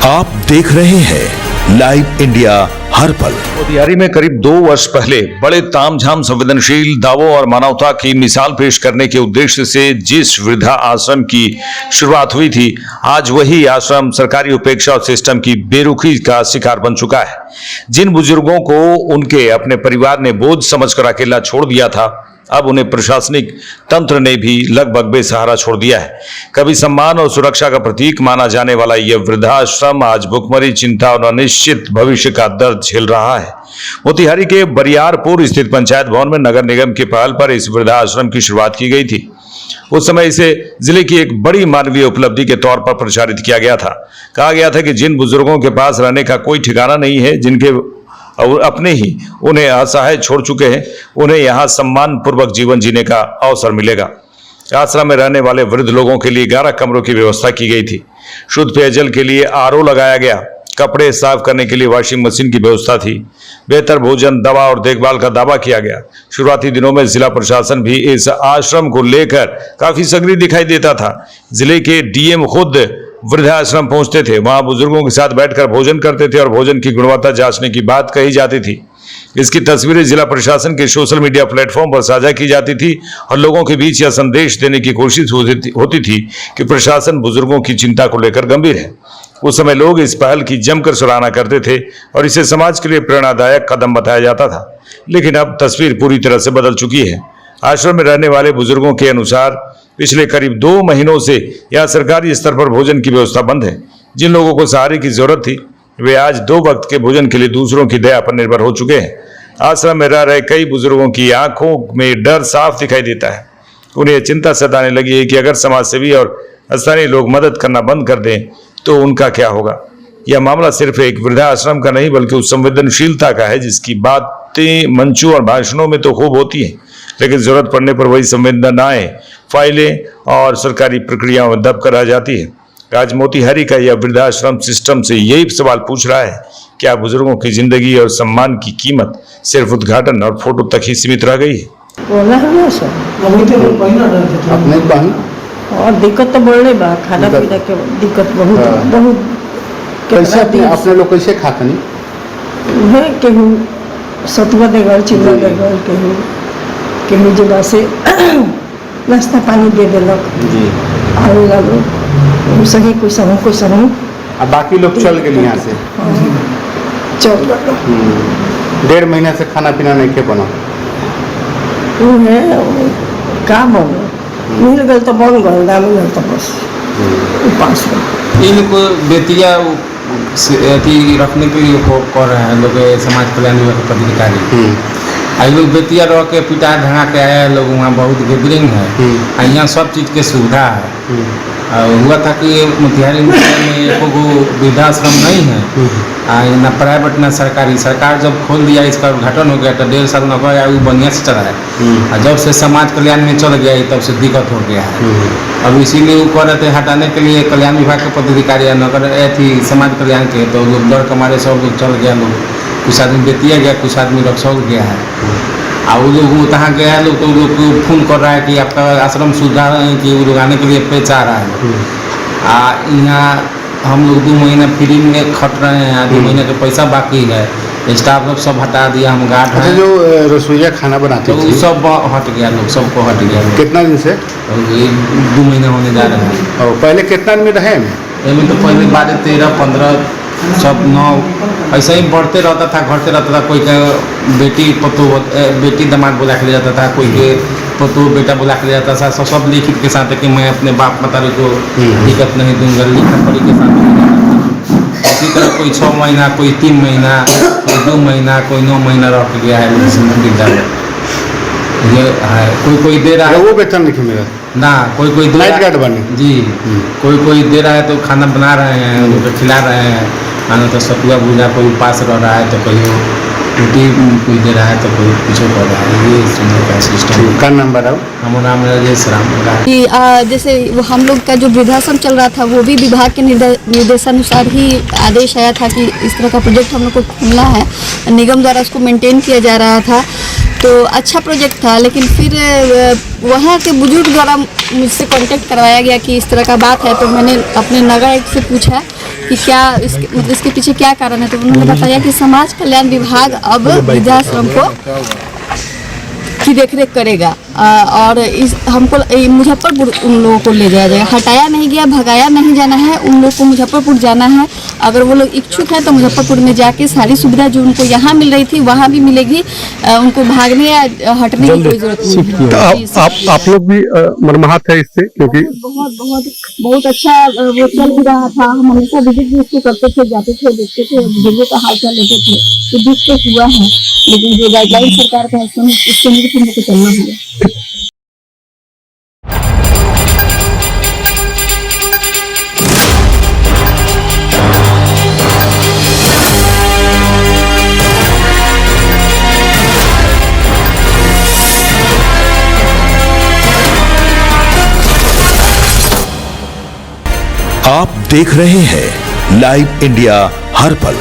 आप देख रहे हैं लाइव इंडिया हर पल। मोतिहारी में करीब 2 वर्ष पहले बड़े तामझाम संवेदनशील दावों और मानवता की मिसाल पेश करने के उद्देश्य से जिस वृद्धा आश्रम की शुरुआत हुई थी, आज वही आश्रम सरकारी उपेक्षा और सिस्टम की बेरुखी का शिकार बन चुका है। जिन बुजुर्गों को उनके अपने परिवार ने बोझ समझकर अकेला छोड़ दिया था, अब उन्हें प्रशासनिक तंत्र ने भी लगभग बेसहारा छोड़ दिया है। कभी सम्मान और सुरक्षा का प्रतीक माना जाने वाला यह वृद्धाश्रम आज भुखमरी, चिंता और अनिश्चित भविष्य का दर्द झेल रहा है। मोतिहारी के बरियारपुर स्थित पंचायत भवन में नगर निगम की पहल पर इस वृद्धाश्रम की शुरुआत की गई थी। उस समय इसे जिले की एक बड़ी मानवीय उपलब्धि के तौर पर प्रचारित किया गया था। कहा गया था कि जिन बुजुर्गों के पास रहने का कोई ठिकाना नहीं है, जिनके और अपने ही उन्हें असहाय छोड़ चुके हैं, उन्हें यहाँ सम्मान पूर्वक जीवन जीने का अवसर मिलेगा। आश्रम में रहने वाले वृद्ध लोगों के लिए 11 कमरों की व्यवस्था की गई थी। शुद्ध पेयजल के लिए आरओ लगाया गया। कपड़े साफ करने के लिए वॉशिंग मशीन की व्यवस्था थी। बेहतर भोजन, दवा और देखभाल का दावा किया गया। शुरुआती दिनों में जिला प्रशासन भी इस आश्रम को लेकर काफी सक्रिय दिखाई देता था। जिले के डीएम खुद वृद्धाश्रम पहुंचते थे, वहां बुजुर्गों के साथ बैठकर भोजन करते थे और भोजन की गुणवत्ता जांचने की बात कही जाती थी। इसकी तस्वीरें जिला प्रशासन के सोशल मीडिया प्लेटफॉर्म पर साझा की जाती थी और लोगों के बीच यह संदेश देने की कोशिश होती थी कि प्रशासन बुजुर्गों की चिंता को लेकर गंभीर है। उस समय लोग इस पहल की जमकर सराहना करते थे और इसे समाज के लिए प्रेरणादायक कदम बताया जाता था। लेकिन अब तस्वीर पूरी तरह से बदल चुकी है। आश्रम में रहने वाले बुजुर्गों के अनुसार पिछले करीब 2 महीनों से यहाँ सरकारी स्तर पर भोजन की व्यवस्था बंद है। जिन लोगों को सहारे की जरूरत थी, वे आज 2 वक्त के भोजन के लिए दूसरों की दया पर निर्भर हो चुके हैं। आश्रम में रह रहे कई बुजुर्गों की आंखों में डर साफ दिखाई देता है। उन्हें चिंता सताने लगी है कि अगर समाजसेवी और स्थानीय लोग मदद करना बंद कर दें तो उनका क्या होगा। यह मामला सिर्फ एक वृद्धाश्रम का नहीं बल्कि उस संवेदनशीलता का है जिसकी बातें मंचों और भाषणों में तो खूब होती हैं, लेकिन जरूरत पड़ने पर वही संवेदनाएं फाइलें और सरकारी प्रक्रियाओं में दब कर रह जाती है। आज मोतिहारी का यह वृद्धाश्रम सिस्टम से यही सवाल पूछ रहा है, क्या बुजुर्गों की जिंदगी और सम्मान की कीमत सिर्फ उद्घाटन और फोटो तक ही सीमित रह गई है? और दिक्कत तो बढ़ले बा, खाना पीना के दिक्कत बहुत कैसे अपने लोग कैसे खाते नहीं है। केहू सतुआ देगा, चिल्ला देगा, केहू जगह से नाश्ता पानी दे देलक आने लगो सही कोई सहूँ। अब बाकी लोग चल गए यहाँ से, चल गए। 1.5 महीने से खाना पीना नहीं के बना वो है का बन मिल गए तो बन गए, ना मिल तो बस उपास में। इनको बेतिया अथी रखने के लिए कर रहे हैं लोग, समाज कल्याण विभाग के पदाधिकारी। लोग बेतिया रह के पिटा ढंगा के आया लोग, वहाँ बहुत गैदरिंग है। यहाँ सब चीज़ के सुविधा है। हुआ था कि मोतिहारी में एक वृद्धाश्रम नहीं है, ना प्राइवेट ना सरकारी। सरकार जब खोल दिया, इसका उद्घाटन हो गया तो 1.5 साल में गया, वो बढ़िया से चला है। जब से समाज कल्याण में चल गया तब से दिक्कत हो गया है। अब इसीलिए वो कह रहे थे हटाने के लिए कल्याण विभाग के पदाधिकारी नगर थी समाज कल्याण के, तो लोग डर के मारे सब लोग चल गया। लोग कुछ आदमी बेतिया गया, कुछ आदमी रक्सौल गया है। और वो लोग वहाँ गया लोग तो लोग को फोन कर रहा है कि आपका आश्रम सुधार कि वो लोग आने के लिए पेच आ रहा है। यहाँ हम लोग 2 महीना फ्री में खट रहे हैं, 2 महीने का पैसा बाकी है। स्टाफ लोग सब हटा दिया, हम गार्ड हैं। जो रसोईया खाना बनाते तो सब हट गया, लोग सबको हट गया। कितना दिन से? 2 महीने होने जा रहे हैं। और पहले कितना दिन में रहे? इसमें तो पहले 12, 13, 15 सब 9 ऐसा ही बढ़ते रहता था, घटते रहता था। कोई का बेटी दामाद बुला के ले जाता था, कोई के पतोह बेटा बुला के ले जाता था। सब लिखित के साथ है कि मैं अपने बाप मतारी को दिक्कत नहीं दूंगा, लिखा पढ़ी के साथ। इसी तरह कोई 6 महीना, कोई 3 महीना, कोई 2 महीना, कोई 9 महीना रह गया है विद्यालय। ये है कोई दे रहा है, वो वेतन नहीं मिला ना, कोई नाइट गार्ड बने जी। कोई दे रहा है तो खाना बना रहे हैं, उनको खिला रहे हैं। खाना तो सतुआ भूजा, कोई उपास रह रहा है तो कोई रोटी कोई दे रहा है तो कोई कुछ कर रहा है। ये सुनने का सिस्टम। का नाम बताओ? हमारा नाम राजेश राम। जैसे वो हम लोग का जो वृद्धाश्रम चल रहा था, वो भी विभाग के निर्देशानुसार ही आदेश आया था कि इस तरह का प्रोजेक्ट हम लोग को खोलना है। निगम द्वारा उसको मेंटेन किया जा रहा था, तो अच्छा प्रोजेक्ट था। लेकिन फिर वहाँ के बुजुर्ग द्वारा मुझसे कांटेक्ट करवाया गया कि इस तरह का बात है, तो मैंने अपने नगर आयुक्त से पूछा कि क्या इसके पीछे क्या कारण है। तो उन्होंने बताया कि समाज कल्याण विभाग अब वृद्धाश्रम को की देखरेख करेगा और इस हमको मुजफ्फरपुर उन लोगों को ले जाया जाएगा। हटाया नहीं गया, भगाया नहीं जाना है, उन लोगों को मुजफ्फरपुर जाना है। अगर वो लोग इच्छुक हैं तो मुजफ्फरपुर में जाके सारी सुविधा जो उनको यहाँ मिल रही थी वहाँ भी मिलेगी, उनको भागने या हटने की कोई जरूरत नहीं है। आप लोग भी मरमाहत है इससे, क्योंकि बहुत अच्छा वो चल भी रहा था। हम हमेशा विजिट भी इसको करते थे, जाते थे, देखते थे, बुजुर्गों का हाल चाल लेते थे। तो दुख तो हुआ है, लेकिन जो गाइडलाइन सरकार का है उसके अनुरूप को चलना होगा। आप देख रहे हैं लाइव इंडिया हर पल।